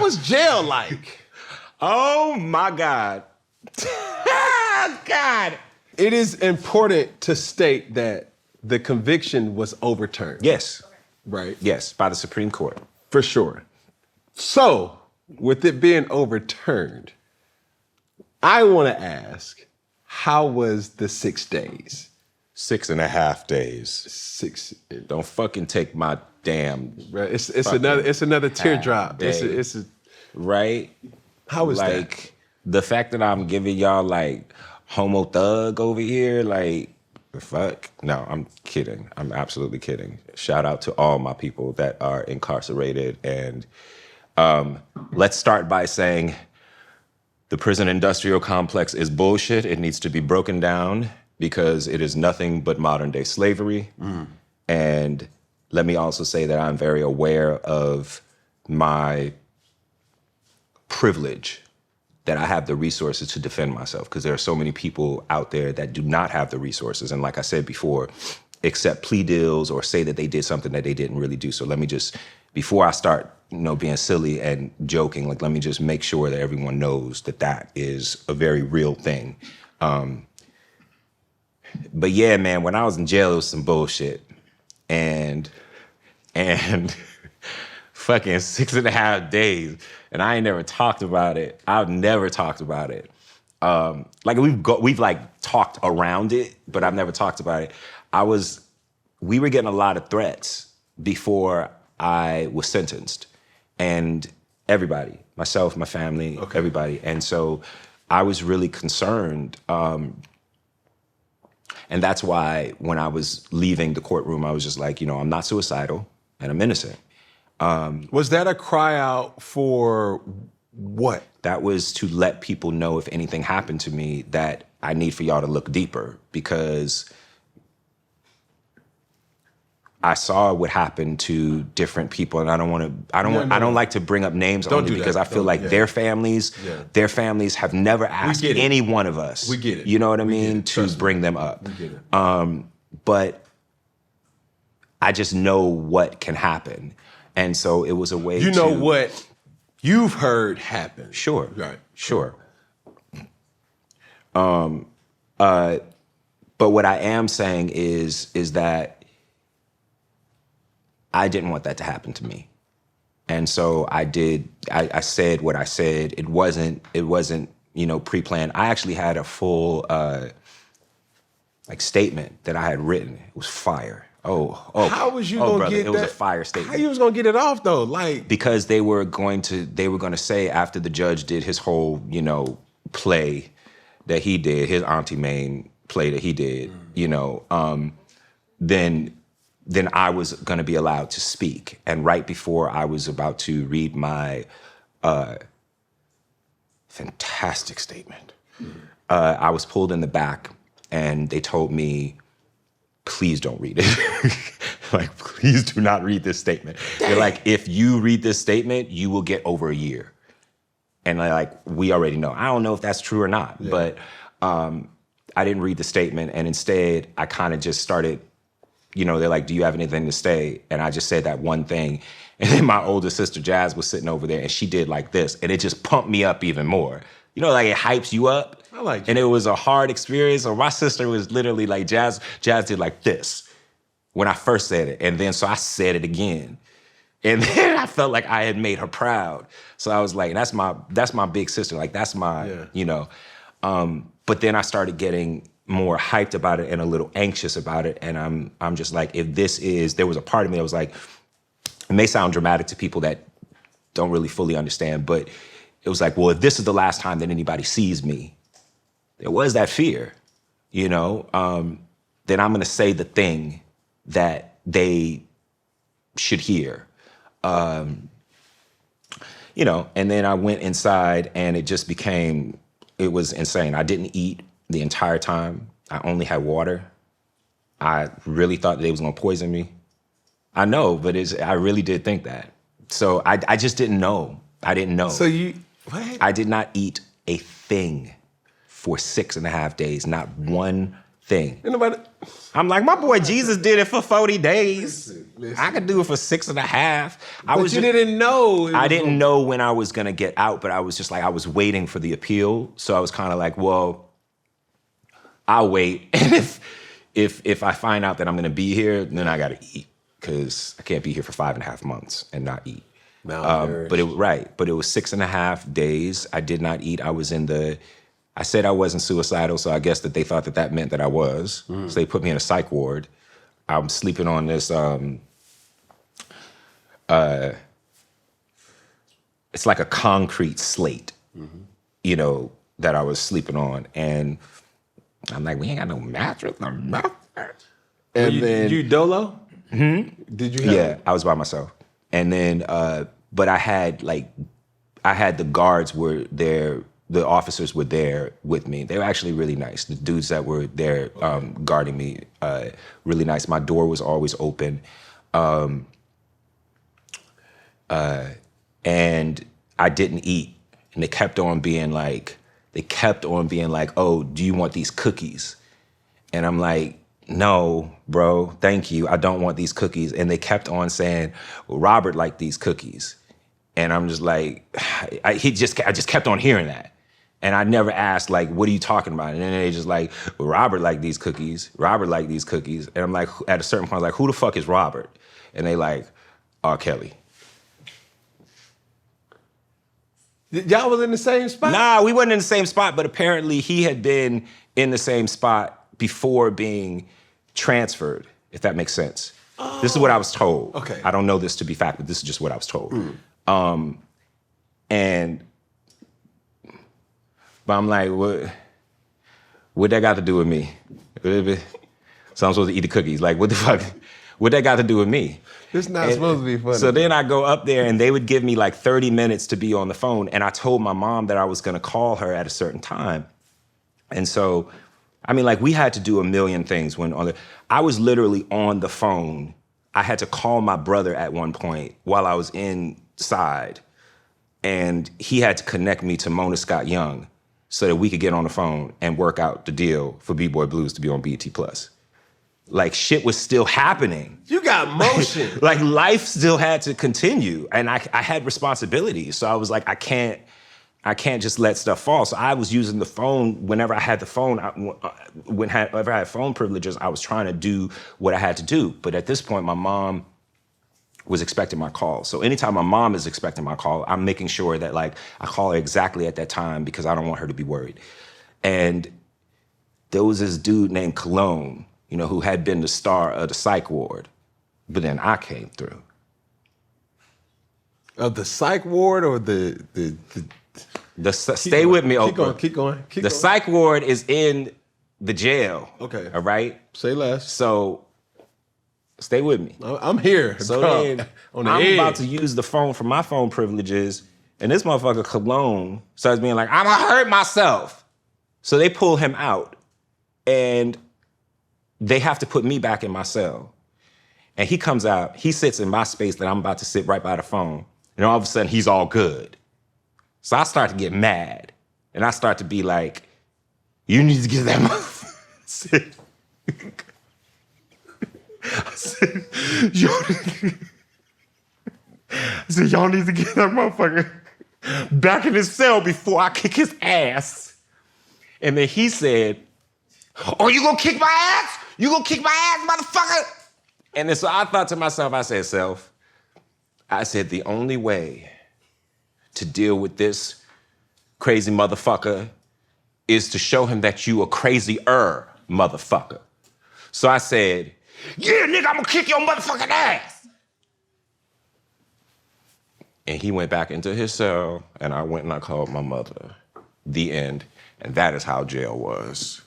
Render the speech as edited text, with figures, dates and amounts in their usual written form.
was jail like? Oh my God. God. It is important to state that the conviction was overturned. Yes. Right? Yes, by the Supreme Court. For sure. So, with it being overturned, I want to ask, how was the 6 days? 6.5 days. Six. Don't fucking take my damn. Right. It's another teardrop. It's right. How was that? Like the fact that I'm giving y'all like homo thug over here, like the fuck. No, I'm kidding. I'm absolutely kidding. Shout out to all my people that are incarcerated, and let's start by saying the prison industrial complex is bullshit. It needs to be broken down because it is nothing but modern day slavery. And let me also say that I'm very aware of my privilege that I have the resources to defend myself, because there are so many people out there that do not have the resources. And like I said before, accept plea deals or say that they did something that they didn't really do. So let me just, before I start, being silly and joking, like, let me just make sure that everyone knows that that is a very real thing. But yeah, man, when I was in jail, it was some bullshit. And fucking 6.5 days. And I ain't never talked about it. I've never talked about it. Like we've like talked around it, but I've never talked about it. We were getting a lot of threats before I was sentenced. And everybody, myself, my family, everybody. And so I was really concerned. And that's why when I was leaving the courtroom, I was just like, I'm not suicidal and I'm innocent. Was that a cry out for what? That was to let people know if anything happened to me that I need for y'all to look deeper, because I saw what happened to different people, and I don't like to bring up names only because I feel like their families have never asked any one of us. We get it. You know what I mean? To bring them up. We get it. But I just know what can happen. And so it was a way You know what you've heard happen. Sure. Right. Sure. But what I am saying is that I didn't want that to happen to me. And so I said what I said. It wasn't, pre-planned. I actually had a full statement that I had written. It was fire. How was you gonna get that? It was a fire statement. How you was gonna get it off though? Because they were going to say, after the judge did his whole, play that he did, his Auntie Maine play that he did, then I was gonna be allowed to speak. And right before I was about to read my fantastic statement, I was pulled in the back and they told me, please don't read it. Like, please do not read this statement. Dang. They're like, if you read this statement, you will get over a year. And we already know. I don't know if that's true or not, but I didn't read the statement. And instead, I kind of just started, they're like, do you have anything to say? And I just said that one thing. And then my older sister, Jazz, was sitting over there and she did like this. And it just pumped me up even more. It hypes you up. I like you. And it was a hard experience. Or my sister was literally like, Jazz did like this when I first said it. And then so I said it again. And then I felt like I had made her proud. So I was like, that's my big sister. Like, that's my, But then I started getting more hyped about it and a little anxious about it. And I'm just like, there was a part of me that was like, it may sound dramatic to people that don't really fully understand, but it was like, well, if this is the last time that anybody sees me, there was that fear, then I'm going to say the thing that they should hear. And then I went inside and it was insane. I didn't eat the entire time. I only had water. I really thought that they was going to poison me. I know, but I really did think that. So I just didn't know. I didn't know. So what? I did not eat a thing for 6.5 days, not one thing. Ain't nobody. I'm like, my boy Jesus did it for 40 days. Listen. I could do it for 6.5. But you didn't know. I didn't know when I was gonna get out, but I was just like, I was waiting for the appeal. So I was kind of like, well, I'll wait. And if I find out that I'm gonna be here, then I gotta eat. Because I can't be here for 5.5 months and not eat. But it was 6.5 days. I did not eat. I said I wasn't suicidal, so I guess that they thought that meant that I was. So they put me in a psych ward. I'm sleeping on this, it's like a concrete slate, you know, that I was sleeping on. And I'm like, we ain't got no mattress, no mattress. And then you dolo? Did you have? Yeah, I was by myself. And then, but I had the guards were there, the officers were there with me. They were actually really nice. The dudes that were there guarding me, really nice. My door was always open. And I didn't eat. And they kept on being like, oh, do you want these cookies? And I'm like, no, bro, thank you. I don't want these cookies. And they kept on saying, well, Robert liked these cookies. And I'm just like, I just kept on hearing that. And I never asked, like, what are you talking about? And then they just like, well, Robert liked these cookies. Robert liked these cookies. And I'm like, at a certain point, I was like, who the fuck is Robert? And they like, R. Kelly. Y'all was in the same spot? Nah, we wasn't in the same spot, but apparently he had been in the same spot before being transferred, if that makes sense. Oh. This is what I was told. Okay. I don't know this to be fact, but this is just what I was told. But I'm like, what that got to do with me? So I'm supposed to eat the cookies. Like, what the fuck? What that got to do with me? It's not supposed to be funny. So then I go up there and they would give me like 30 minutes to be on the phone. And I told my mom that I was gonna call her at a certain time. And so, I mean, like we had to do a million things I was literally on the phone. I had to call my brother at one point while I was inside. And he had to connect me to Mona Scott Young so that we could get on the phone and work out the deal for B-Boy Blues to be on BET+. Like shit was still happening. You got motion. Like life still had to continue. And I had responsibilities. So I was like, I can't just let stuff fall. So I was using the phone whenever I had the phone, whenever I had phone privileges, I was trying to do what I had to do. But at this point, my mom was expecting my call. So anytime my mom is expecting my call, I'm making sure that like I call her exactly at that time because I don't want her to be worried. And there was this dude named Cologne, you know, who had been the star of the Psych ward. But then I came through. Of the Psych ward or stay with me, Oprah. Keep going. The Psych ward is in the jail. Okay. All right? Say less. So stay with me. I'm here. So then I'm about to use the phone for my phone privileges, and this motherfucker Cologne starts being like, I'm gonna hurt myself. So they pull him out, and they have to put me back in my cell. And he comes out, he sits in my space that I'm about to sit right by the phone, and all of a sudden he's all good. So I start to get mad, and I start to be like, you need to get that motherfucker. I said, y'all need to get that motherfucker back in his cell before I kick his ass. And then he said, oh, you gonna kick my ass? You gonna kick my ass, motherfucker? And then so I thought to myself, I said, the only way to deal with this crazy motherfucker is to show him that you a crazier motherfucker. So I said, yeah, nigga, I'm gonna kick your motherfucking ass. And he went back into his cell, and I went and I called my mother. The end. And that is how jail was.